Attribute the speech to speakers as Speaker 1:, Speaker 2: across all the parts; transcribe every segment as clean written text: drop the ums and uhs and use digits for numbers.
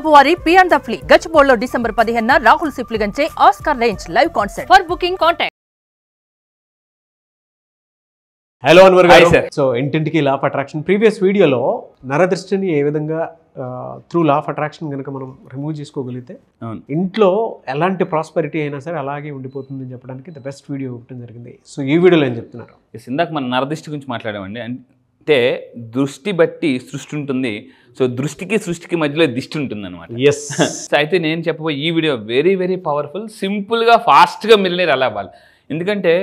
Speaker 1: బాబు వారి పియాన్ ద ఫ్లీ గచ్చిబౌలిలో డిసెంబర్ 15న రాహుల్ సిప్లిగంచే Oscar range live concert. For booking contact.
Speaker 2: Hello Anwar garu. So ఇంటింటికి లా ఆఫ్ అట్రాక్షన్ ప్రీవియస్ వీడియోలో నరదృష్టిని ఏ విధంగా త్రూ లా ఆఫ్ అట్రాక్షన్ కనుక మనం రిమూవ్ చేసుకోగలిగితే ఇంట్లో ఎలాంటి ప్రాస్పెరిటీ అయినా సరే అలాగే ఉండిపోతుందని చెప్పడానికి ద బెస్ట్ వీడియో ఇవ్వడం జరిగింది. సో ఈ వీడియోలో ఏం చెప్తున్నారు?
Speaker 3: ఇందాక మనం నరదృష్టి గురించి మాట్లాడామండి. అంటే దృష్టి బట్టి సృష్టి ఉంటుంది. సో దృష్టికి సృష్టికి మధ్యలో దిష్టి ఉంటుంది అనమాట.
Speaker 2: ఎస్.
Speaker 3: సో అయితే నేను చెప్పబోయే ఈ వీడియో వెరీ వెరీ పవర్ఫుల్. సింపుల్గా ఫాస్ట్గా మిలియనీర్ ఎలా అవ్వాలి. ఎందుకంటే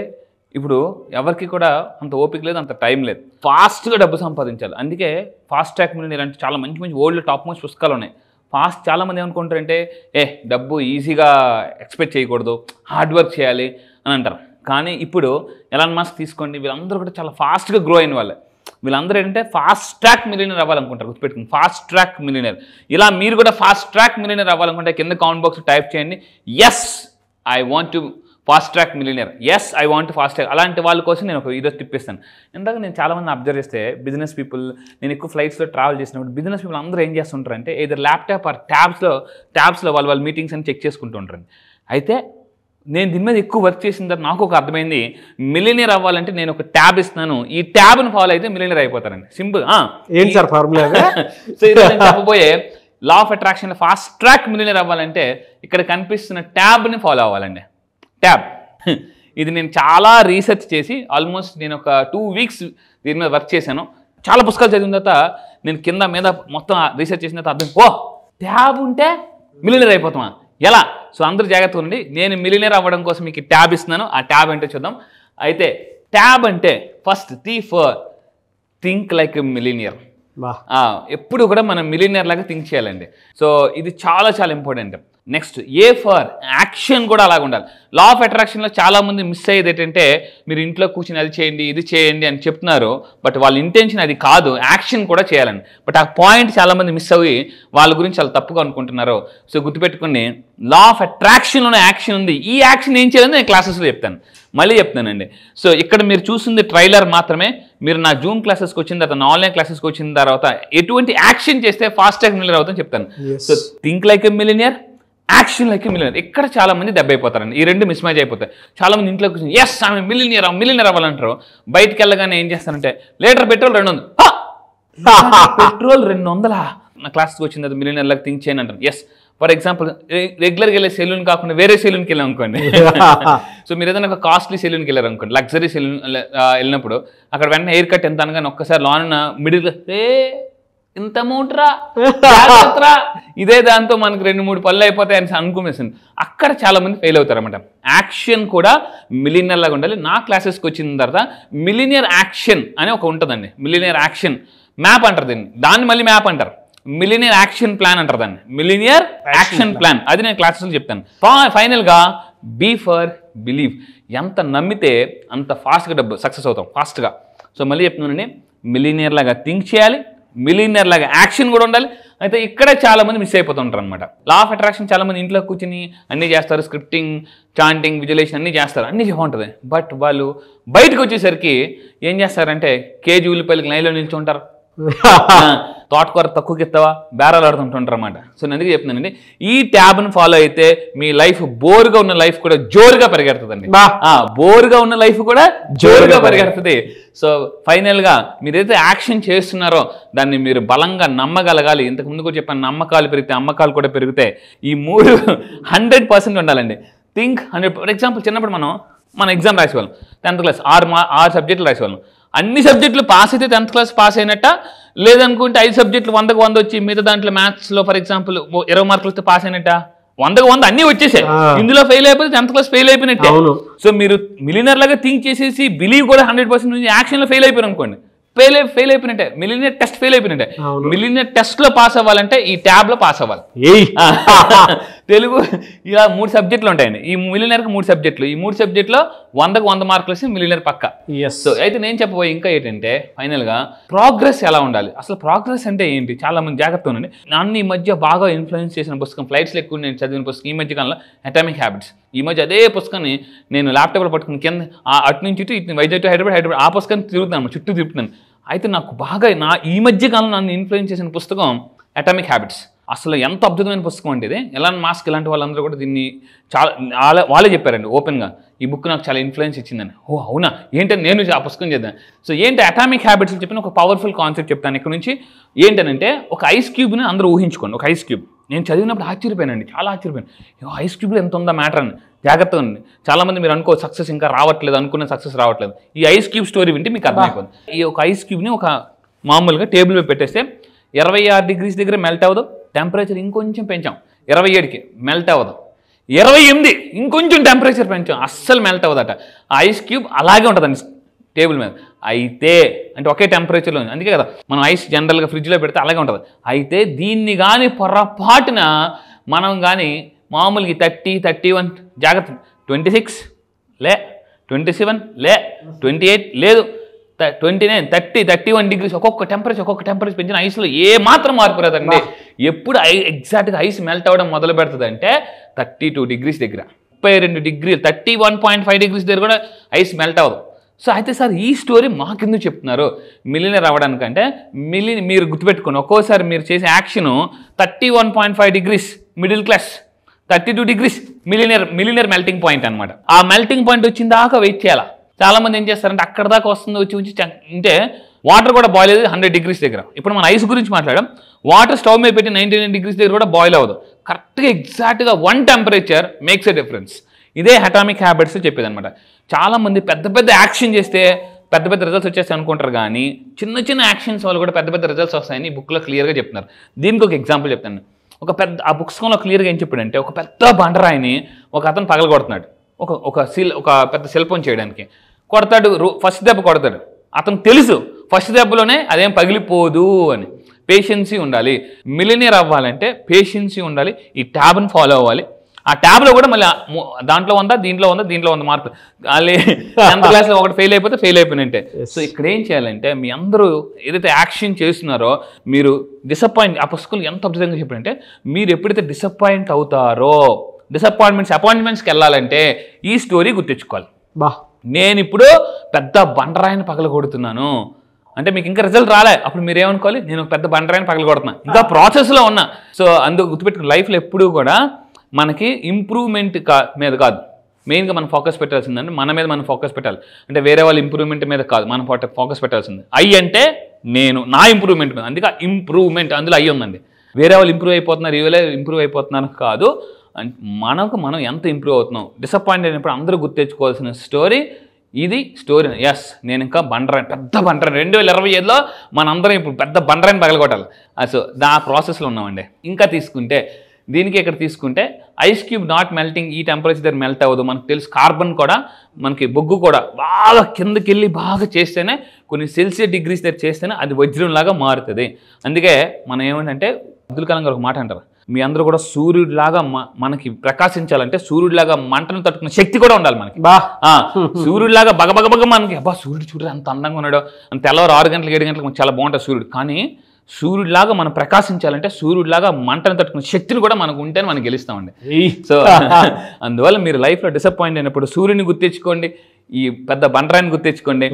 Speaker 3: ఇప్పుడు ఎవరికి కూడా అంత ఓపిక లేదు, అంత టైం లేదు. ఫాస్ట్గా డబ్బు సంపాదించాలి. అందుకే ఫాస్ట్ ట్రాక్ మిలియనీర్ అంటే చాలా మంచి మంచి వరల్డ్ టాప్ మోస్ట్ పుస్తకాలు ఉన్నాయి. చాలామంది ఏమనుకుంటారంటే డబ్బు ఈజీగా ఎక్స్పెక్ట్ చేయకూడదు, హార్డ్ వర్క్ చేయాలి అని అంటారు. కానీ ఇప్పుడు ఎలాన్ మస్క్ తీసుకోండి, వీళ్ళందరూ కూడా చాలా ఫాస్ట్గా గ్రో అయిన వాళ్ళే. వీళ్ళందరూ ఏంటంటే ఫాస్ట్ ట్రాక్ మిలియనీర్ అవ్వాలనుకుంటారు. గుర్తుపెట్టుకుని, ఫాస్ట్ ట్రాక్ మిలియనీర్. ఇలా మీరు కూడా ఫాస్ట్ ట్రాక్ మిలియనీర్ అవ్వాలనుకుంటే కింద కామెంట్ బాక్స్ టైప్ చేయండి, yes I want to fast track millionaire, yes I want fast track. అలాంటి వాళ్ళ కోసం నేను ఒక ఈరోజు టిప్ ఇస్తాను. ఇందాక నేను చాలామంది అబ్జర్వ్ చేస్తే బిజినెస్ పీపుల్, నేను ఎక్కువ ఫ్లైట్స్లో ట్రావెల్ చేసినప్పుడు బిజినెస్ పీపుల్ అందరూ ఏం చేస్తుంటారంటే ఏదో ల్యాప్టాప్ ఆర్ ట్యాబ్స్లో వాళ్ళ మీటింగ్స్ అని చెక్ చేసుకుంటూ ఉంటారు. అయితే నేను దీని మీద ఎక్కువ వర్క్ చేసిన తర్వాత నాకు ఒక అర్థమైంది, మిలియనీర్ అవ్వాలంటే నేను ఒక ట్యాబ్ ఇస్తున్నాను, ఈ ట్యాబ్ని ఫాలో అయితే మిలియనీర్ అయిపోతారండి. సింపుల్.
Speaker 2: ఏంటి సార్ ఫార్ములా?
Speaker 3: సో ఇది నేను చెప్పబోయే law of attraction fast track millionaire అవ్వాలంటే ఇక్కడ కనిపిస్తున్న ట్యాబ్ని ఫాలో అవ్వాలండి. ట్యాబ్ ఇది నేను చాలా రీసెర్చ్ చేసి ఆల్మోస్ట్ నేను ఒక 2 weeks దీని మీద వర్క్ చేశాను. చాలా పుస్తకాలు చదివిన తర్వాత నేను కింద మీద మొత్తం రీసెర్చ్ చేసిన తర్వాత అర్థం, ట్యాబ్ ఉంటే మిలియనీర్ అయిపోతామా, ఎలా? సో అందరూ జాగ్రత్తగా ఉండి, నేను మిలియనీర్ అవ్వడం కోసం మీకు ట్యాబ్ ఇస్తున్నాను. ఆ ట్యాబ్ ఏంటో చూద్దాం. అయితే ట్యాబ్ అంటే first think like a millionaire. ఎప్పుడు కూడా మనం మిలియనీర్ లాగా థింక్ చేయాలండి. సో ఇది చాలా చాలా ఇంపార్టెంట్. నెక్స్ట్ ఫర్ యాక్షన్ కూడా అలాగ ఉండాలి. లా ఆఫ్ అట్రాక్షన్లో చాలామంది మిస్ అయ్యేది ఏంటంటే మీరు ఇంట్లో కూర్చొని అది చేయండి ఇది చేయండి అని చెప్తున్నారు, బట్ వాళ్ళ ఇంటెన్షన్ అది కాదు, యాక్షన్ కూడా చేయాలండి. బట్ ఆ పాయింట్ చాలామంది మిస్ అయ్యి వాళ్ళ గురించి చాలా తప్పుగా అనుకుంటున్నారు. సో గుర్తుపెట్టుకుని, లా ఆఫ్ అట్రాక్షన్లోనే యాక్షన్ ఉంది. ఈ యాక్షన్ ఏం చేయాలని నేను క్లాసెస్లో చెప్తాను, మళ్ళీ చెప్తానండి. సో ఇక్కడ మీరు చూసింది ట్రైలర్ మాత్రమే. మీరు నా జూమ్ క్లాసెస్కి వచ్చిన తర్వాత, నా ఆన్లైన్ క్లాసెస్కి వచ్చిన తర్వాత ఎటువంటి యాక్షన్ చేస్తే ఫాస్ట్ ట్రాక్ మిలియనీర్ అవుతాను చెప్తాను. So think like a millionaire, action like millionaire. ఇక్కడ చాలా మంది దెబ్బ అయిపోతారండి. ఈ రెండు మిస్ మ్యాచ్ అయిపోతాయి. చాలా మంది ఇంట్లో కూర్చొని ఎస్ ఆమె మిలియనీర్ అవ్వాలంటారు. బయటికి వెళ్ళగానే ఏం చేస్తారంటే లీటర్ పెట్రోల్ 200, పెట్రోల్ 200. నా క్లాస్కి వచ్చిన తర్వాత మిలియనీర్ లాగా థింక్ చేయని అంటారు. ఎస్, ఫర్ ఎగ్జాంపుల్ రెగ్యులర్గా వెళ్ళే సెలూన్ కాకుండా వేరే సెలూన్కి వెళ్ళాం అనుకోండి. సో మీరు ఏదైనా ఒక కాస్ట్లీ సెలూన్కి వెళ్ళారు అనుకోండి, లగ్జరీ సెలూన్ వెళ్ళినప్పుడు అక్కడ వెంటనే హెయిర్ కట్ ఎంత అనగానే ఒక్కసారి లాన్ మిడిల్ ఇంత మూట్రా ఇదే దాంతో మనకు 2-3 పళ్ళు అయిపోతాయి అని అనుకునేసింది. అక్కడ చాలా మంది ఫెయిల్ అవుతారు అనమాట. యాక్షన్ కూడా మిలియనీర్ లాగా ఉండాలి. నా క్లాసెస్కి వచ్చిన తర్వాత మిలియనీర్ యాక్షన్ అని ఒక ఉంటుందండి. మిలియనీర్ యాక్షన్ మ్యాప్ అంటారు దీన్ని, దాన్ని మళ్ళీ మ్యాప్ అంటారు. మిలియనీర్ యాక్షన్ ప్లాన్ అంటారు దాన్ని, మిలియనీర్ యాక్షన్ ప్లాన్. అది నేను క్లాసెస్లో చెప్తాను. ఫైనల్గా బీ ఫర్ బిలీవ్. ఎంత నమ్మితే అంత ఫాస్ట్గా డబ్బు సక్సెస్ అవుతాం ఫాస్ట్గా. సో మళ్ళీ చెప్తున్నానండి, మిలియనీర్ లాగా థింక్ చేయాలి, మిలియనీర్ లాగా యాక్షన్ కూడా ఉండాలి. అయితే ఇక్కడే చాలా మంది మిస్ అయిపోతుంటారు అనమాట. లా ఆఫ్ అట్రాక్షన్ చాలా మంది ఇంట్లో కూర్చొని అన్నీ చేస్తారు, స్క్రిప్టింగ్, చాంటింగ్, విజువలైజేషన్ అన్నీ చేస్తారు, అన్నీ బాగుంటుంది. బట్ వాళ్ళు బయటకు వచ్చేసరికి ఏం చేస్తారంటే కేజీ ఉల్లిపాయలకి లైన్లో నిల్చుంటారు, తోటకూర తక్కువకి ఇస్తావా బేరాలు ఆడుతుంటుంటారు అన్నమాట. సో నేను అందుకే చెప్తున్నానండి, ఈ ట్యాబ్ను ఫాలో అయితే మీ లైఫ్ బోర్గా ఉన్న లైఫ్ కూడా జోరుగా పరిగెడుతుందండి. బోర్గా ఉన్న లైఫ్ కూడా జోరుగా పరిగెడుతుంది. సో ఫైనల్గా మీరైతే యాక్షన్ చేస్తున్నారో దాన్ని మీరు బలంగా నమ్మగలగాలి. ఇంతకు ముందు కూడా చెప్పాను, నమ్మకాలు పెరిగితే అమ్మకాలు కూడా పెరుగుతాయి. ఈ 3 100% ఉండాలండి. థింక్ 100. ఫర్ ఎగ్జాంపుల్ చిన్నప్పుడు మన ఎగ్జామ్ రాసేవాళ్ళం. 10th క్లాస్ 6 సబ్జెక్టులు రాసేవాళ్ళం. అన్ని సబ్జెక్టులు పాస్ అయితే 10th క్లాస్ పాస్ అయినట్ట, లేదనుకుంటే 5 సబ్జెక్టులు 100కు 100 వచ్చి మిగతా దాంట్లో మ్యాథ్స్లో ఫర్ ఎగ్జాంపుల్ 20 మార్కులు వస్తే పాస్ అయినట్ట. 100కు 100 అన్నీ వచ్చేసాయి. ఇందులో ఫెయిల్ అయిపోతే 10th క్లాస్ ఫెయిల్ అయిపోయినట్టే. సో మీరు మిలియనీర్ లాగా థింక్ చేసేసి బిలీవ్ కూడా 100% యాక్షన్లో ఫెయిల్ అయిపోయారు అనుకోండి, ఫెయిల్ అయిపోయినట్టే. మిలియనీర్ టెస్ట్ ఫెయిల్ అయిపోయినట్టే. మిలియనీర్ టెస్ట్లో పాస్ అవ్వాలంటే ఈ ట్యాబ్లో పాస్ అవ్వాలి. తెలుగు ఇలా 3 సబ్జెక్టులు ఉంటాయండి. ఈ మిలియనీర్కి 3 సబ్జెక్టులు. ఈ 3 సబ్జెక్టులో 100కు 100 మార్కులు వస్తే మిలియనీర్ పక్క. సో అయితే నేను చెప్పబోయే ఇంకా ఏంటంటే ఫైనల్గా ప్రోగ్రెస్ ఎలా ఉండాలి. అసలు ప్రోగ్రెస్ అంటే ఏంటి, చాలా మంది జాగ్రత్త ఉండండి. నన్ను ఈ మధ్య బాగా ఇన్ఫ్లుయెన్స్ చేసిన పుస్తకం, ఫ్లైట్స్లో ఎక్కువ నేను చదివిన పుస్తకం ఈ మధ్య కాలంలో అటామిక్ హ్యాబిట్స్. ఈ మధ్య అదే పుస్తకాన్ని నేను ల్యాప్టాప్లో పట్టుకుని కింద అటు నుంచి ఇటు వైజాగ్ టు హైదరాబాద్ ఆ పుస్తకాన్ని తిరుగుతున్నాను, చుట్టూ తిరుగుతున్నాను. అయితే నాకు బాగా ఈ మధ్య కాలంలో నన్ను ఇన్ఫ్లుయెన్స్ చేసిన పుస్తకం అటామిక్ హ్యాబిట్స్. అసలు ఎంత అద్భుతమైన పుస్తకం అంటే ఇది. ఎలాన్ మాస్క్ ఇలాంటి వాళ్ళందరూ కూడా దీన్ని చాలా వాళ్ళే చెప్పారండి ఓపెన్గా, ఈ బుక్ నాకు చాలా ఇన్ఫ్లుయెన్స్ ఇచ్చిందని. ఓ అవునా, ఏంటని నేను ఆ పుస్తకం చేద్దాను. సో ఏంటి అటామిక్ హ్యాబిట్స్ చెప్పిన ఒక పవర్ఫుల్ కాన్సెప్ట్ చెప్తాను ఇక్కడ నుంచి. ఏంటనంటే ఒక ఐస్ క్యూబ్ని అందరూ ఊహించుకోండి. ఒక ఐస్ క్యూబ్ నేను చదివినప్పుడు ఆశ్చర్యపోయానండి, చాలా ఆశ్చర్యపోయాను. ఐస్ క్యూబ్లో ఎంత ఉందా మ్యాటర్ అని. జాగ్రత్తగా ఉంది. చాలామంది మీరు అనుకో సక్సెస్ ఇంకా రావట్లేదు, అనుకున్న సక్సెస్ రావట్లేదు. ఈ ఐస్ క్యూబ్ స్టోరీ వింటే మీకు అర్థమైపోతుంది. ఈ ఒక ఐస్ క్యూబ్ని ఒక మామూలుగా టేబుల్ మీద పెట్టేస్తే 26 degrees దగ్గర మెల్ట్ అవ్వదు. టెంపరేచర్ ఇంకొంచెం పెంచాం 27కి, మెల్ట్ అవ్వదు. 28 ఇంకొంచెం టెంపరేచర్ పెంచాం, అస్సలు మెల్ట్ అవ్వదట. ఆ ఐస్ క్యూబ్ అలాగే ఉంటుందండి టేబుల్ మీద. అయితే అంటే ఒకే టెంపరేచర్లో ఉంది. అందుకే కదా మనం ఐస్ జనరల్గా ఫ్రిడ్జ్లో పెడితే అలాగే ఉంటుంది. అయితే దీన్ని కానీ పొరపాటున మనం కానీ మామూలుగా 30, 31 జాగ్రత్త 26 లే, 27 లే, 28 లేదు, 29, 30, 31 degrees ఒక్కొక్క టెంపరేచర్ పెంచిన ఐస్లో ఏ మాత్రం మార్పు రాదండి. ఎప్పుడు ఎగ్జాక్ట్గా ఐస్ మెల్ట్ అవ్వడం మొదలు పెడుతుంది అంటే 32 degrees దగ్గర, 32 degrees, 31.5 degrees దగ్గర కూడా ఐస్ మెల్ట్ అవ్వదు. సో అయితే సార్ ఈ స్టోరీ మాకెందుకు చెప్తున్నారు మిలియనర్ అవ్వడానికంటే, మీరు గుర్తుపెట్టుకోండి, ఒక్కోసారి మీరు చేసే action 31.5 degrees middle class, 32 degrees millionaire melting point అనమాట. ఆ మెల్టింగ్ పాయింట్ వచ్చిన దాకా వెయిట్ చేయాలి. చాలా మంది ఏం చేస్తారంటే అక్కడ దాకా వస్తుంది వచ్చి అంటే వాటర్ కూడా బాయిల్ అయ్యేది 100 degrees దగ్గర. ఇప్పుడు మన ఐస్ గురించి మాట్లాడడం, వాటర్ స్టవ్ మీద పెట్టి 99 degrees దగ్గర కూడా బాయిల్ అవ్వదు. కరెక్ట్గా ఎగ్జాక్ట్గా 1 temperature మేక్స్ ఎ డిఫరెన్స్. ఇదే అటామిక్ హ్యాబిట్స్ చెప్పేది అనమాట. చాలామంది పెద్ద యాక్షన్ చేస్తే పెద్ద రిజల్ట్స్ వచ్చేస్తాయి అనుకుంటారు, కానీ చిన్న యాక్షన్స్ వల్ల కూడా పెద్ద రిజల్ట్స్ వస్తాయని బుక్లో క్లియర్గా చెప్తున్నారు. దీనికి ఒక ఎగ్జాంపుల్ చెప్తాను. ఆ పుస్తకంలో క్లియర్గా ఏం చెప్పాడంటే, ఒక పెద్ద బండరాయిని ఒక అతను పగలగొడుతున్నాడు ఒక పెద్ద శిల్పం చేయడానికి. కొడతాడు, ఫస్ట్ దెబ్బ కొడతాడు. అతను తెలుసు ఫస్ట్ దెబ్బలోనే అదేం పగిలిపోదు అని. పేషెన్సీ ఉండాలి. మిలియనీర్ అవ్వాలంటే పేషెన్సీ ఉండాలి. ఈ ట్యాబ్ని ఫాలో అవ్వాలి. ఆ ట్యాబ్లో కూడా మళ్ళీ దాంట్లో ఉందా, దీంట్లో 100 మార్కులు. మళ్ళీ 10th క్లాస్లో ఒకటి ఫెయిల్ అయిపోతే ఫెయిల్ అయిపోయినంటే. సో ఇక్కడ ఏం చేయాలంటే, మీ అందరూ ఏదైతే యాక్షన్ చేస్తున్నారో మీరు డిసప్పాయింట్, ఆ పుస్తకం ఎంత అద్భుతంగా చెప్పారంటే, మీరు ఎప్పుడైతే డిసప్పాయింట్ అవుతారో, అపాయింట్మెంట్స్కి వెళ్ళాలంటే ఈ స్టోరీ గుర్తించుకోవాలి. నేను ఇప్పుడు పెద్ద బండరాయిని పగలగొడుతున్నాను అంటే మీకు ఇంకా రిజల్ట్ రాలే, అప్పుడు మీరు ఏమనుకోవాలి, నేను పెద్ద బండరాయిని పగలగొడుతున్నాను, ఇంకా ప్రాసెస్లో ఉన్నా. సో అందుకు గుర్తుపెట్టుకుని లైఫ్లో ఎప్పుడూ కూడా మనకి ఇంప్రూవ్మెంట్ మీద కాదు మెయిన్గా మనం ఫోకస్ పెట్టాల్సిందంటే, మన మీద మనం ఫోకస్ పెట్టాలి. అంటే వేరే వాళ్ళ ఇంప్రూవ్మెంట్ మీద కాదు మనం ఫోకస్ పెట్టాల్సింది. అంటే నా ఇంప్రూవ్మెంట్ మీద. అందుకే ఇంప్రూవ్మెంట్ అందులో ఉందండి. వేరే వాళ్ళు ఇంప్రూవ్ అయిపోతున్నారు, వీళ్ళే ఇంప్రూవ్ అయిపోతున్నారు కాదు, మనం ఎంత ఇంప్రూవ్ అవుతున్నాం. డిసప్పాయింట్ అయినప్పుడు అందరూ గుర్తించుకోవాల్సిన స్టోరీ ఇది. స్టోరీ నేను ఇంకా పెద్ద బండరాయి 2025లో మనందరం ఇప్పుడు పెద్ద బండరాయిని పగలగొట్టాలి. సో ఆ ప్రాసెస్లో ఉన్నామండి. ఇంకా తీసుకుంటే ఇక్కడ తీసుకుంటే ఐస్ క్యూబ్ నాట్ మెల్టింగ్, ఈ టెంపరేచర్ దగ్గర మెల్ట్ అవ్వదు. మనకు తెలుసు కార్బన్ కూడా, మనకి బొగ్గు కూడా బాగా కిందకి వెళ్ళి బాగా చేస్తేనే, కొన్ని సెల్సియస్ డిగ్రీస్ దగ్గర చేస్తేనే అది వజ్రంలాగా మారుతుంది. అందుకే మనం ఏమంటే అబ్దుల్ కలాం గారు ఒక మాట అంటారు, మీ అందరూ కూడా సూర్యుడిలాగా మనకి ప్రకాశించాలంటే సూర్యుడిలాగా మంటను తట్టుకునే శక్తి కూడా ఉండాలి మనకి. సూర్యుడిలాగా బగబగబగ మనకి సూర్యుడు చూడరు ఎంత అందంగా ఉన్నాడో, తెల్లవారు 6 గంటలకు 7 గంటలకు చాలా బాగుంటుంది సూర్యుడు. కానీ సూర్యుడిలాగా మనం ప్రకాశించాలంటే సూర్యుడిలాగా మంటను తట్టుకునే శక్తిని కూడా మనకు ఉంటేనే మనం గెలుస్తామండి. సో అందువల్ల మీరు లైఫ్లో డిసప్పాయింట్ అయినప్పుడు సూర్యుని గుర్తించుకోండి, ఈ పెద్ద బండరాయిని గుర్తించుకోండి,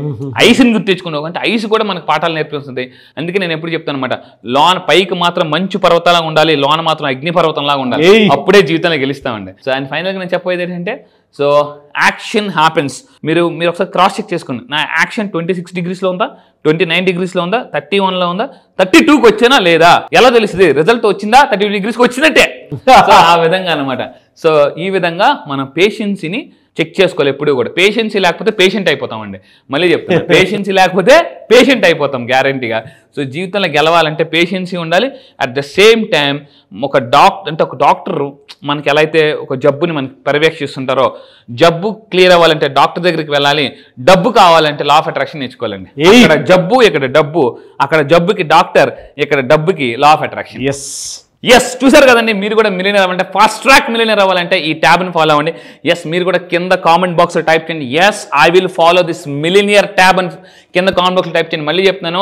Speaker 3: ఐస్ని గుర్తించుకోండి. అంటే ఐస్ కూడా మనకు పాఠాలు నేర్పిస్తుంది. అందుకే నేను ఎప్పుడు చెప్తాను అనమాట, పైకి మాత్రం మంచు పర్వతాలాగా ఉండాలి, లోన మాత్రం అగ్ని పర్వతంలాగా ఉండాలి, అప్పుడే జీవితంలో గెలుస్తామండి. సో అండ్ ఫైనల్గా నేను చెప్పేది ఏంటంటే, సో యాక్షన్ హ్యాపెన్స్. మీరు ఒకసారి క్రాస్ చెక్ చేసుకోండి. నా యాక్షన్ 26 degreesలో ఉందా, 29 degreesలో ఉందా, 31లో ఉందా, 32కి వచ్చానా లేదా, ఎలా తెలుస్తుంది? రిజల్ట్ వచ్చిందా 32 degreesకి వచ్చినట్టే. సో ఆ విధంగా అనమాట. సో ఈ విధంగా మనం పేషెన్సీని చెక్ చేసుకోవాలి ఎప్పుడు కూడా. పేషెన్సీ లేకపోతే పేషెంట్ అయిపోతామండి. మళ్ళీ చెప్తాను, పేషెన్సీ లేకపోతే పేషెంట్ అయిపోతాం గ్యారంటీగా. సో జీవితంలో గెలవాలంటే పేషెన్సీ ఉండాలి. అట్ ద సేమ్ టైం ఒక డాక్టర్ మనకి ఎలా అయితే ఒక జబ్బుని మనకి పర్యవేక్షిస్తుంటారో, జబ్బు క్లియర్ అవ్వాలంటే డాక్టర్ దగ్గరికి వెళ్ళాలి. డబ్బు కావాలంటే లా ఆఫ్ అట్రాక్షన్ నేర్చుకోవాలండి. ఇక్కడ జబ్బు, ఇక్కడ డబ్బు, అక్కడ జబ్బుకి డాక్టర్, ఇక్కడ డబ్బుకి లా ఆఫ్ అట్రాక్షన్. చూసారు కదండి. మీరు కూడా మిలియనర్ అవ్వాలంటే, ఫాస్ట్ ట్రాక్ మిలియనర్ అవ్వాలంటే ఈ ట్యాబ్ని ఫాలో అవ్వండి. మీరు కూడా కింద కామెంట్ బాక్స్లో టైప్ చేయండి, I will follow this millionaire tab అని కింద కామెంట్ బాక్స్లో టైప్ చేయండి. మళ్ళీ చెప్తున్నాను,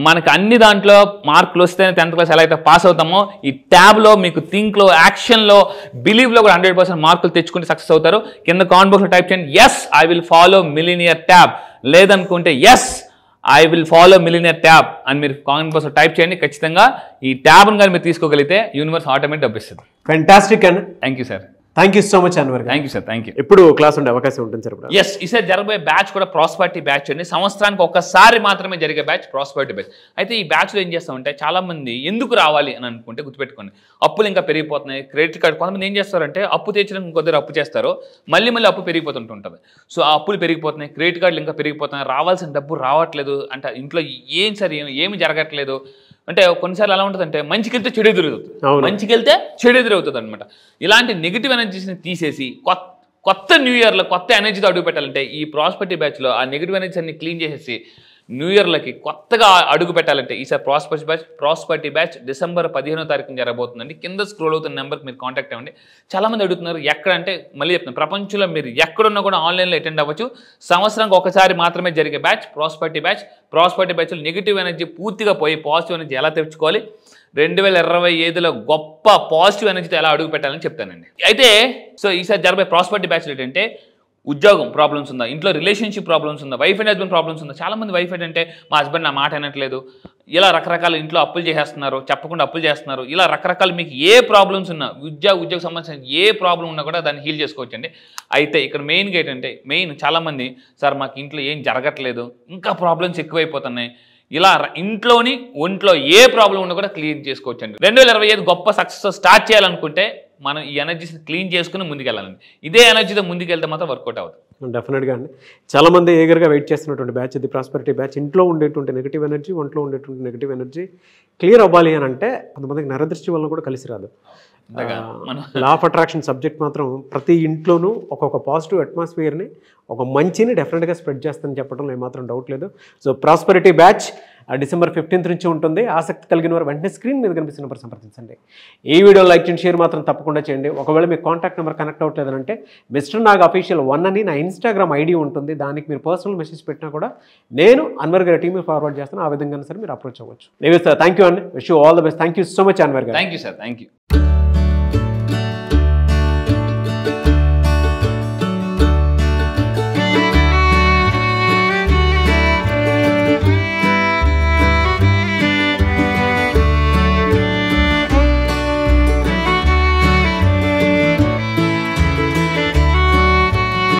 Speaker 3: మనకు అన్ని దాంట్లో మార్కులు వస్తేనే 10th క్లాస్ ఎలా అయితే పాస్ అవుతామో, ఈ ట్యాబ్లో మీకు థింక్లో, యాక్షన్లో, బిలీవ్లో కూడా 100% మార్కులు తెచ్చుకుంటే సక్సెస్ అవుతారు. కింద కామెంట్ బాక్స్లో టైప్ చేయండి, I will follow millionaire tab. లేదనుకుంటే I will follow millionaire tab అని మీరు కామెంట్ బాక్స్లో టైప్ చేయండి. ఖచ్చితంగా ఈ ట్యాబ్ని కానీ మీరు తీసుకోగలిగితే యూనివర్స్ ఆటోమేటిక్ డబ్బిస్తుంది.
Speaker 2: Fantastic and
Speaker 3: thank you sir.
Speaker 2: Thank you so much Anwar.
Speaker 3: Thank you sir. Thank you.
Speaker 2: ఎప్పుడు క్లాస్ ఉండే అవకాశం ఉంటుంది సార్?
Speaker 3: ఎస్, ఈసారి జరగబోయే బ్యాచ్ కూడా ప్రాస్పరిటీ బ్యాచ్ అండి. సంవత్సరానికి ఒక్కసారి మాత్రమే జరిగే బ్యాచ్ ప్రాస్పరిటీ బ్యాచ్. అయితే ఈ బ్యాచ్లో ఏం చేస్తామంటే చాలా మంది ఎందుకు రావాలి అని అనుకుంటే గుర్తుపెట్టుకోండి, అప్పులు ఇంకా పెరిగిపోతున్నాయి. క్రెడిట్ కార్డ్ కొంతమంది ఏం చేస్తారంటే అప్పు తెచ్చడానికి ఇంకొద్దరు అప్పు చేస్తారు, మళ్ళీ అప్పు పెరిగిపోతుంటుంది. సో ఆ అప్పులు పెరిగిపోతున్నాయి, క్రెడిట్ కార్డులు ఇంకా పెరిగిపోతున్నాయి, రావాల్సిన డబ్బు రావట్లేదు అంటే ఇంట్లో ఏం సార్ ఏమి జరగట్లేదు అంటే కొన్నిసార్లు ఎలా ఉంటుందంటే మంచికి వెళ్తే చెడు ఎదురవుతుంది, మంచికి వెళ్తే చెడు ఎదురవుతుంది అనమాట. ఇలాంటి నెగిటివ్ ఎనర్జీస్ని తీసేసి కొత్త న్యూ ఇయర్లో కొత్త ఎనర్జీతో అడుగు పెట్టాలంటే ఈ ప్రాస్పరిటీ బ్యాచ్లో ఆ నెగిటివ్ ఎనర్జీస్ అన్ని క్లీన్ చేసేసి న్యూ ఇయర్లకి కొత్తగా అడుగు పెట్టాలంటే ఈసారి ప్రాస్పరిటీ బ్యాచ్ డిసెంబర్ 15వ తారీఖున జరగబోతుందండి. కింద స్క్రోల్ అవుతున్న నెంబర్కి మీరు కాంటాక్ట్ అవ్వండి. చాలామంది అడుగుతున్నారు ఎక్కడ అంటే, మళ్ళీ చెప్తున్నాను, ప్రపంచంలో మీరు ఎక్కడున్నా కూడా ఆన్లైన్లో అటెండ్ అవ్వచ్చు. సంవత్సరానికి ఒకసారి మాత్రమే జరిగే బ్యాచ్ ప్రాస్పరిటీ బ్యాచ్. ప్రాస్పరిటీ బ్యాచ్లో నెగిటివ్ ఎనర్జీ పూర్తిగా పోయి పాజిటివ్ ఎనర్జీ ఎలా తెచ్చుకోవాలి, 2025లో గొప్ప పాజిటివ్ ఎనర్జీతో ఎలా అడుగు పెట్టాలని చెప్తానండి. అయితే సో ఈసారి జరగబోయే ప్రాస్పరిటీ బ్యాచ్లు ఏంటంటే, ఉద్యోగం ప్రాబ్లమ్స్ ఉందా, ఇంట్లో రిలేషన్షిప్ ప్రాబ్లమ్స్ ఉందా, వైఫ్ అండ్ హస్బెండ్ ప్రాబ్లమ్స్ ఉందా. చాలామంది వైఫ్ అంటే మా హస్బెండ్ నా మాట అనట్లేదు, ఇలా రకరకాల ఇంట్లో అప్పులు చేసేస్తున్నారు, చెప్పకుండా అప్పులు చేస్తున్నారు, ఇలా రకరకాల మీకు ఏ ప్రాబ్లమ్స్ ఉన్నా ఉద్యోగ సంబంధించిన ఏ ప్రాబ్లం ఉన్నా కూడా దాన్ని హీల్ చేసుకోవచ్చండి. అయితే ఇక్కడ మెయిన్గా ఏంటంటే చాలామంది సార్ మాకు ఇంట్లో ఏం జరగట్లేదు, ఇంకా ప్రాబ్లమ్స్ ఎక్కువైపోతున్నాయి, ఇలా ఇంట్లోని ఒంట్లో ఏ ప్రాబ్లం ఉన్నా కూడా క్లీన్ చేసుకోవచ్చండి. 2025 గొప్ప సక్సెస్ స్టార్ట్ చేయాలనుకుంటే మనం ఈ ఎనర్జీస్ క్లీన్ చేసుకుని ముందుకెళ్ళాలండి. ఇదే ఎనర్జీతో ముందుకెళ్తే మాత్రం వర్కౌట్ అవుతుంది.
Speaker 2: డెఫినెట్గా అండి. చాలామంది ఏగర్గా వెయిట్ చేస్తున్నటువంటి బ్యాచ్ ఇది ప్రాస్పరిటీ బ్యాచ్. ఇంట్లో ఉండేటువంటి నెగిటివ్ ఎనర్జీ, ఒంట్లో ఉండేటువంటి నెగిటివ్ ఎనర్జీ క్లియర్ అవ్వాలి అని అంటే కొంతమందికి నరదృష్టి వల్ల కూడా కలిసి రాదు. లా ఆఫ్ అట్రాక్షన్ సబ్జెక్ట్ మాత్రం ప్రతి ఇంట్లోనూ ఒక్కొక్క పాజిటివ్ అట్మాస్ఫియర్ని, ఒక మంచిని డెఫినెట్గా స్ప్రెడ్ చేస్తుందని చెప్పడంలో ఏమాత్రం డౌట్ లేదు. So prosperity batch December 15th నుంచి ఉంటుంది. ఆసక్తి కలిగిన వారు వెంటనే స్క్రీన్ మీద కనిపిస్తున్న నెంబర్ సంప్రదించండి. ఈ వీడియో లైక్ చేయండి, షేర్ మాత్రం తప్పకుండా చేయండి. ఒకవేళ మీ కాంటాక్ట్ నెంబర్ కనెక్ట్ అవ్వట్లేదంటే మిస్టర్ నాగ్ అఫీషియల్ 1 అని నా ఇన్స్టాగ్రామ్ ఐడి ఉంటుంది. దానికి మీరు పర్సనల్ మెసేజ్ పెట్టినా కూడా నేను అన్వర్ గారి టీమ్ ఫార్వర్డ్ చేస్తాను. ఆ విధంగా సరే మీరు అప్రోచ్ అవ్వచ్చు. థ్యాంక్ యూ అండి. Wish you all the best. Thank you so much Anwar garu.
Speaker 3: Thank you sir. Thank you.